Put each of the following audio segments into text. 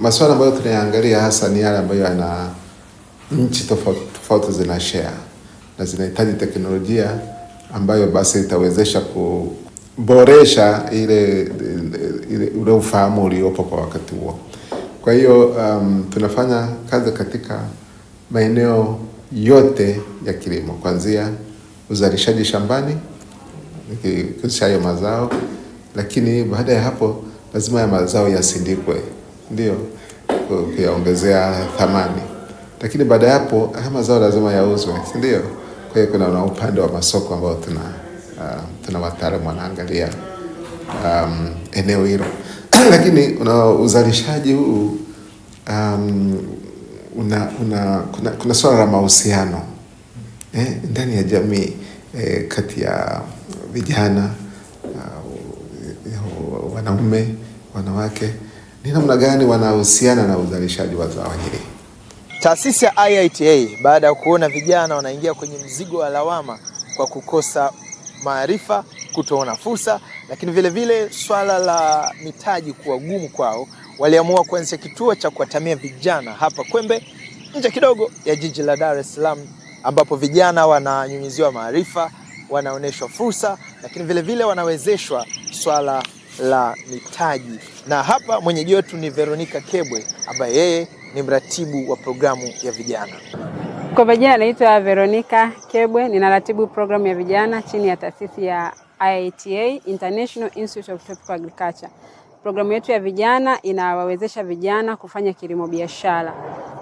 Masuala ambayo tunayaangalia hasa ni yale ambayo yana nchi tofauti zina share na zinahitaji teknolojia ambayo basi itawezesha kuboresha ule ufahamu uliopo kwa wakati huo. Kwa hiyo tunafanya kazi katika maeneo yote ya kilimo, kuanzia uzalishaji shambani, hayo mazao, lakini baada ya hapo lazima ya mazao yasindikwe, ndio kuyaongezea thamani. Lakini baada ya hapo haya mazao lazima yauzwe, ndio. Kwa hiyo kuna upande wa masoko ambao tuna wataalamu wanaangalia eneo hilo. Lakini uzalishaji huu kuna swala la mahusiano ndani ya jamii, kati ya vijana, wanaume, wanawake, ni namna gani wanahusiana na uzalishaji wa zao hili. Taasisi ya IITA baada ya kuona vijana wanaingia kwenye mzigo wa lawama kwa kukosa maarifa, kutoona fursa, lakini vile vile swala la mitaji kuwa gumu kwao, waliamua kuanzisha kituo cha kuwatamia vijana hapa Kwembe, nje kidogo ya jiji la Dar es Salaam, ambapo vijana wananyunyiziwa maarifa, wanaoneshwa fursa, lakini vile vile wanawezeshwa swala la mitaji. Na hapa mwenyeji wetu ni Veronica Kebwe, ambaye yeye ni mratibu wa programu ya vijana. Kwa majina naitwa Veronica Kebwe, ninaratibu programu ya vijana chini ya taasisi ya IITA, International Institute of Tropical Agriculture. Programu yetu ya vijana inawawezesha vijana kufanya kilimo biashara.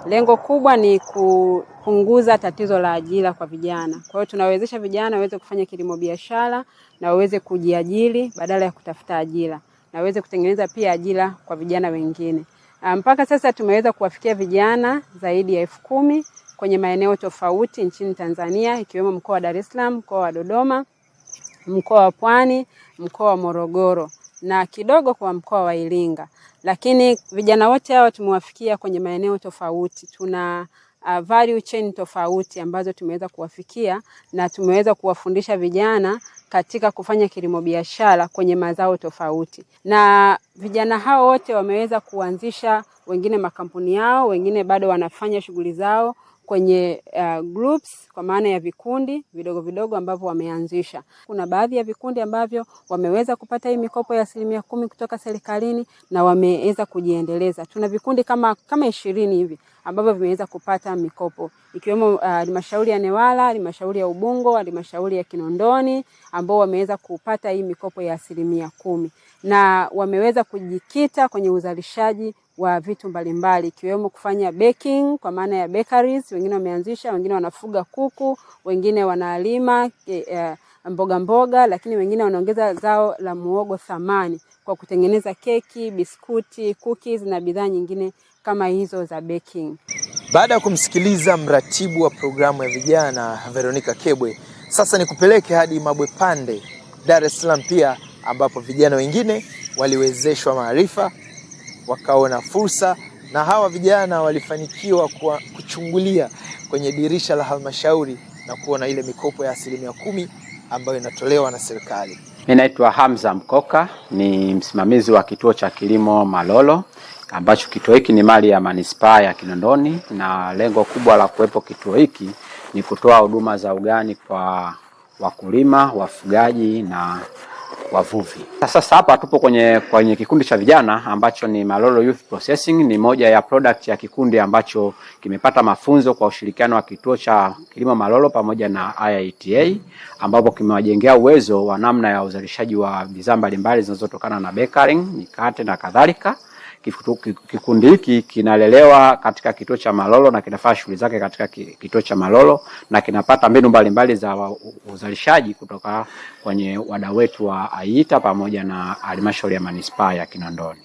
Lengo kubwa ni kupunguza tatizo la ajira kwa vijana. Kwa hiyo tunawezesha vijana waweze kufanya kilimo biashara na waweze kujiajiri badala ya kutafuta ajira, na waweze kutengeneza pia ajira kwa vijana wengine. Mpaka sasa tumeweza kuwafikia vijana zaidi ya 10,000 kwenye maeneo tofauti nchini Tanzania, ikiwemo mkoa wa Dar es Salaam, mkoa wa Dodoma, mkoa wa Pwani, mkoa wa Morogoro na kidogo kwa mkoa wa Iringa. Lakini vijana wote hao tumewafikia kwenye maeneo tofauti. Tuna value chain tofauti ambazo tumeweza kuwafikia, na tumeweza kuwafundisha vijana katika kufanya kilimo biashara kwenye mazao tofauti. Na vijana hao wote wameweza kuanzisha wengine makampuni yao, wengine bado wanafanya shughuli zao kwenye groups, kwa maana ya vikundi vidogo vidogo ambavyo wameanzisha. Kuna baadhi ya vikundi ambavyo wameweza kupata hii mikopo ya 10% kutoka serikalini na wameweza kujiendeleza. Tuna vikundi kama 20 hivi ambavyo vimeweza kupata mikopo, ikiwemo halmashauri ya Newala, halmashauri ya Ubungo, halmashauri ya Kinondoni, ambao wameweza kupata hii mikopo ya 10%, na wameweza kujikita kwenye uzalishaji wa vitu mbalimbali, ikiwemo kufanya baking kwa maana ya bakeries. Wengine wameanzisha, wengine wanafuga kuku, wengine wanalima mboga, lakini wengine wanaongeza zao la muhogo thamani kwa kutengeneza keki, biskuti, cookies na bidhaa nyingine kama hizo za baking. Baada ya kumsikiliza mratibu wa programu ya vijana Veronica Kebwe, sasa nikupeleke hadi Mabwepande, Dar es Salaam pia, ambapo vijana wengine waliwezeshwa maarifa, wakaona fursa, na hawa vijana walifanikiwa kuchungulia kwenye dirisha la halmashauri na kuona ile mikopo ya 10% ambayo inatolewa na serikali. Mimi naitwa Hamza Mkoka, ni msimamizi wa kituo cha kilimo Malolo, ambacho kituo hiki ni mali ya manispaa ya Kinondoni, na lengo kubwa la kuwepo kituo hiki ni kutoa huduma za ugani kwa wakulima, wafugaji na wavuvi. Sasa hapa tupo kwenye kikundi cha vijana ambacho ni Malolo Youth Processing. Ni moja ya product ya kikundi ambacho kimepata mafunzo kwa ushirikiano wa kituo cha kilimo Malolo pamoja na IITA, ambapo kimewajengea uwezo wa namna ya uzalishaji wa bidhaa mbalimbali zinazotokana na baking, mikate na kadhalika. Kikundi hiki kinalelewa katika kituo cha Malolo na kinafanya shughuli zake katika kituo cha Malolo, na kinapata mbinu mbalimbali za uzalishaji kutoka kwenye wadau wetu wa AITA pamoja na halmashauri ya manispaa ya Kinondoni.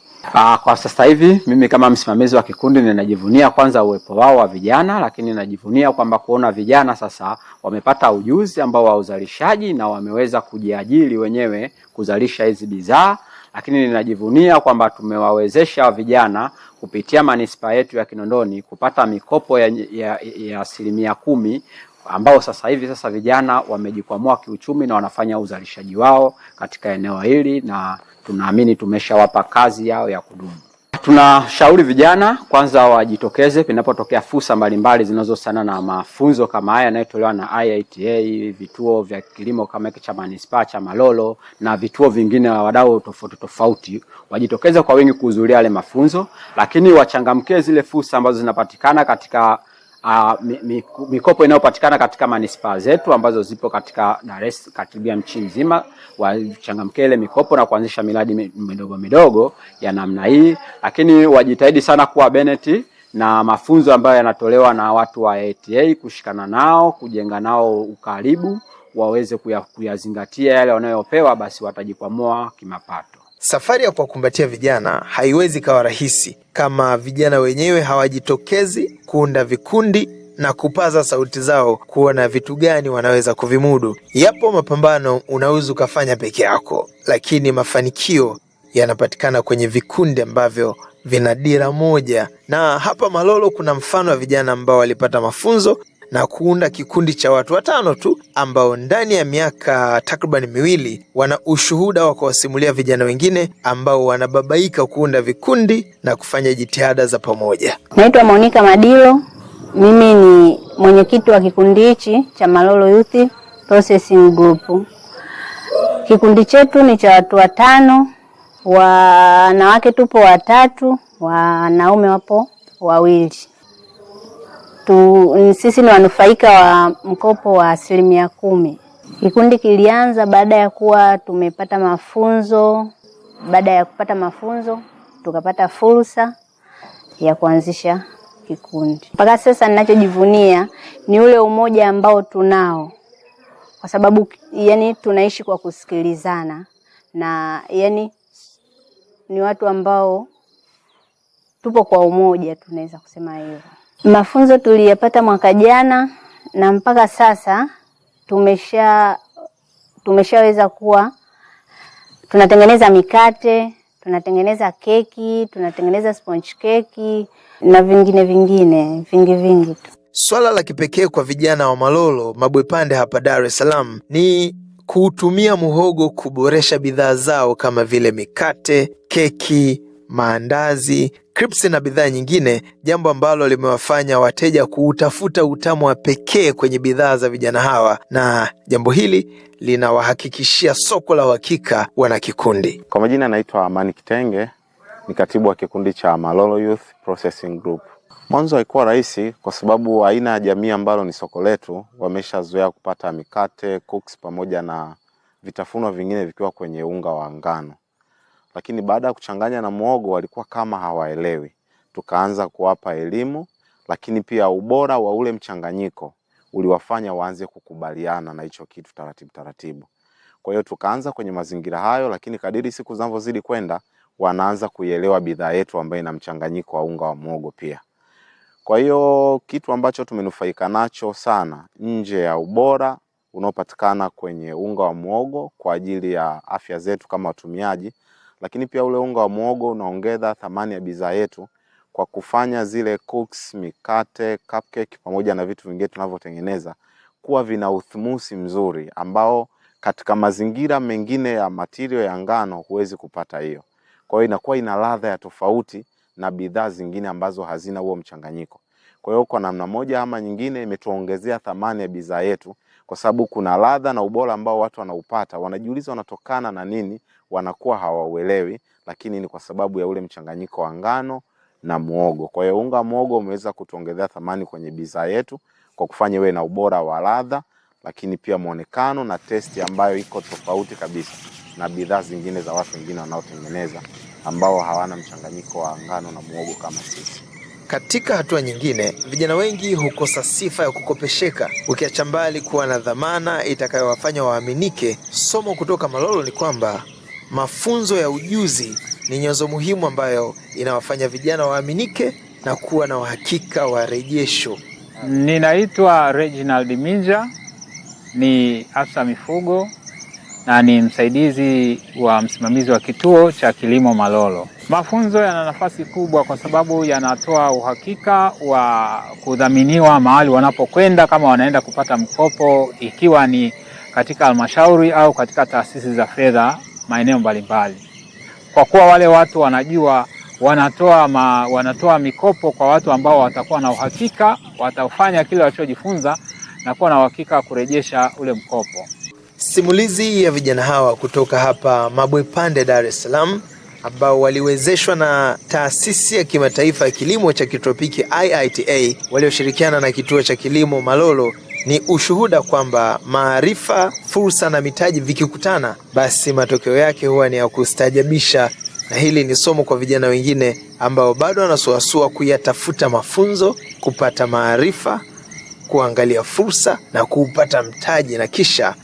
Kwa sasa hivi mimi kama msimamizi wa kikundi ninajivunia kwanza uwepo wao wa vijana, lakini ninajivunia kwamba kuona vijana sasa wamepata ujuzi ambao wa uzalishaji na wameweza kujiajiri wenyewe kuzalisha hizi bidhaa. Lakini ninajivunia kwamba tumewawezesha vijana kupitia manispaa yetu ya Kinondoni kupata mikopo ya 10%, ambao sasa hivi vijana wamejikwamua kiuchumi na wanafanya uzalishaji wao katika eneo hili, na tunaamini tumeshawapa kazi yao ya kudumu. Tunashauri vijana kwanza wajitokeze pinapotokea fursa mbalimbali zinazohusiana na mafunzo kama haya yanayotolewa na IITA, vituo vya kilimo kama hiki cha Manispaa cha Malolo na vituo vingine wa wadau tofauti tofauti. Wajitokeze kwa wingi kuhudhuria yale mafunzo, lakini wachangamkie zile fursa ambazo zinapatikana katika mikopo inayopatikana katika manispaa zetu ambazo zipo katika Dar es Salaam karibia nchi nzima. Wachangamkie ile mikopo na kuanzisha miradi midogo ya namna hii, lakini wajitahidi sana kuwa beneti na mafunzo ambayo yanatolewa na watu wa IITA, kushikana nao, kujenga nao ukaribu, waweze kuyazingatia yale wanayopewa, basi watajikwamua kimapato. Safari ya kuwakumbatia vijana haiwezi kawa rahisi kama vijana wenyewe hawajitokezi kuunda vikundi na kupaza sauti zao kuona vitu gani wanaweza kuvimudu. Yapo mapambano unaweza kufanya peke yako, lakini mafanikio yanapatikana kwenye vikundi ambavyo vina dira moja. Na hapa Malolo kuna mfano wa vijana ambao walipata mafunzo na kuunda kikundi cha watu 5 tu ambao ndani ya miaka takriban 2 wana ushuhuda wa kuwasimulia vijana wengine ambao wanababaika kuunda vikundi na kufanya jitihada za pamoja. Naitwa Monica Madilo. Mimi ni mwenyekiti wa kikundi hichi cha Malolo Youth Processing Group. Kikundi chetu ni cha watu 5, wanawake tupo 3, wanaume wapo 2. Sisi ni wanufaika wa mkopo wa 10%. Kikundi kilianza baada ya kuwa tumepata mafunzo. Baada ya kupata mafunzo tukapata fursa ya kuanzisha kikundi. Mpaka sasa ninachojivunia ni ule umoja ambao tunao, kwa sababu yani tunaishi kwa kusikilizana na yani ni watu ambao tupo kwa umoja, tunaweza kusema hivyo. Mafunzo tuliyapata mwaka jana na mpaka sasa tumeshaweza kuwa tunatengeneza mikate, tunatengeneza keki, tunatengeneza sponge keki na vingine vingi tu. Swala la kipekee kwa vijana wa Malolo Mabwepande hapa Dar es Salaam ni kutumia muhogo kuboresha bidhaa zao kama vile mikate, keki, maandazi, crips na bidhaa nyingine, jambo ambalo limewafanya wateja kuutafuta utamu wa pekee kwenye bidhaa za vijana hawa, na jambo hili linawahakikishia soko la uhakika wana kikundi. Kwa majina naitwa Amani Kitenge, ni katibu wa kikundi cha Malolo Youth Processing Group. Mwanzo haikuwa rahisi kwa sababu aina ya jamii ambalo ni soko letu wameshazoea kupata mikate, cookies pamoja na vitafunwa vingine vikiwa kwenye unga wa ngano. Lakini baada ya kuchanganya na muhogo walikuwa kama hawaelewi. Tukaanza kuwapa elimu, lakini pia ubora wa ule mchanganyiko uliwafanya waanze kukubaliana na hicho kitu taratibu. Kwa hiyo tukaanza kwenye mazingira hayo, lakini kadiri siku zinavyozidi kwenda wanaanza kuielewa bidhaa yetu ambayo ina mchanganyiko wa unga wa muhogo pia. Kwa hiyo kitu ambacho tumenufaika nacho sana nje ya ubora unaopatikana kwenye unga wa muhogo kwa ajili ya afya zetu kama watumiaji, lakini pia ule unga wa muhogo unaongeza thamani ya bidhaa yetu kwa kufanya zile cookies, mikate, cupcake pamoja na vitu vingine tunavyotengeneza kuwa vina uthumusi mzuri ambao katika mazingira mengine ya material ya ngano huwezi kupata hiyo. Kwa hiyo inakuwa ina ladha ya tofauti na bidhaa zingine ambazo hazina huo mchanganyiko. Kwa hiyo kwa namna moja ama nyingine imetuongezea thamani ya bidhaa yetu, kwa sababu kuna ladha na ubora ambao watu wanaupata, wanajiuliza wanatokana na nini, wanakuwa hawauelewi, lakini ni kwa sababu ya ule mchanganyiko wa ngano na muhogo. Kwa hiyo unga wa muhogo umeweza kutuongezea thamani kwenye bidhaa yetu kwa kufanya iwe na ubora wa ladha, lakini pia muonekano na testi ambayo iko tofauti kabisa na bidhaa zingine za watu wengine wanaotengeneza ambao hawana mchanganyiko wa ngano na muhogo kama sisi. Katika hatua nyingine, vijana wengi hukosa sifa ya kukopesheka, ukiacha mbali kuwa na dhamana itakayowafanya waaminike. Somo kutoka Malolo ni kwamba mafunzo ya ujuzi ni nyenzo muhimu ambayo inawafanya vijana waaminike na kuwa na uhakika wa rejesho. Ninaitwa Reginald Minja, ni afisa mifugo na ni msaidizi wa msimamizi wa kituo cha kilimo Malolo. Mafunzo yana nafasi kubwa kwa sababu yanatoa uhakika wa kudhaminiwa mahali wanapokwenda kama wanaenda kupata mkopo, ikiwa ni katika halmashauri au katika taasisi za fedha maeneo mbalimbali. Kwa kuwa wale watu wanajua wanatoa mikopo kwa watu ambao watakuwa na uhakika, watafanya kile walichojifunza na kuwa na uhakika kurejesha ule mkopo. Simulizi ya vijana hawa kutoka hapa Mabwepande, Dar es Salaam, ambao waliwezeshwa na Taasisi ya Kimataifa ya Kilimo cha Kitropiki IITA, walioshirikiana na Kituo cha Kilimo Malolo, ni ushuhuda kwamba maarifa, fursa na mitaji vikikutana, basi matokeo yake huwa ni ya kustaajabisha. Na hili ni somo kwa vijana wengine ambao bado wanasuasua kuyatafuta mafunzo, kupata maarifa, kuangalia fursa na kupata mtaji na kisha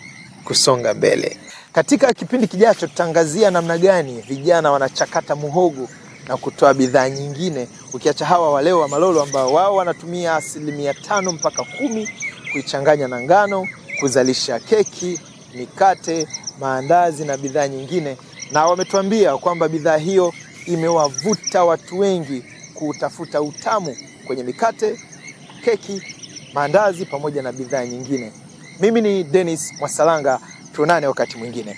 kusonga mbele. Katika kipindi kijacho tutaangazia namna gani vijana wanachakata muhogo na kutoa bidhaa nyingine, ukiacha hawa wale wa Malolo ambao wao wanatumia 5 mpaka 10 kuichanganya na ngano kuzalisha keki, mikate, maandazi na bidhaa nyingine, na wametuambia kwamba bidhaa hiyo imewavuta watu wengi kutafuta utamu kwenye mikate, keki, maandazi pamoja na bidhaa nyingine. Mimi ni Dennis Mwasalanga, tuonane wakati mwingine.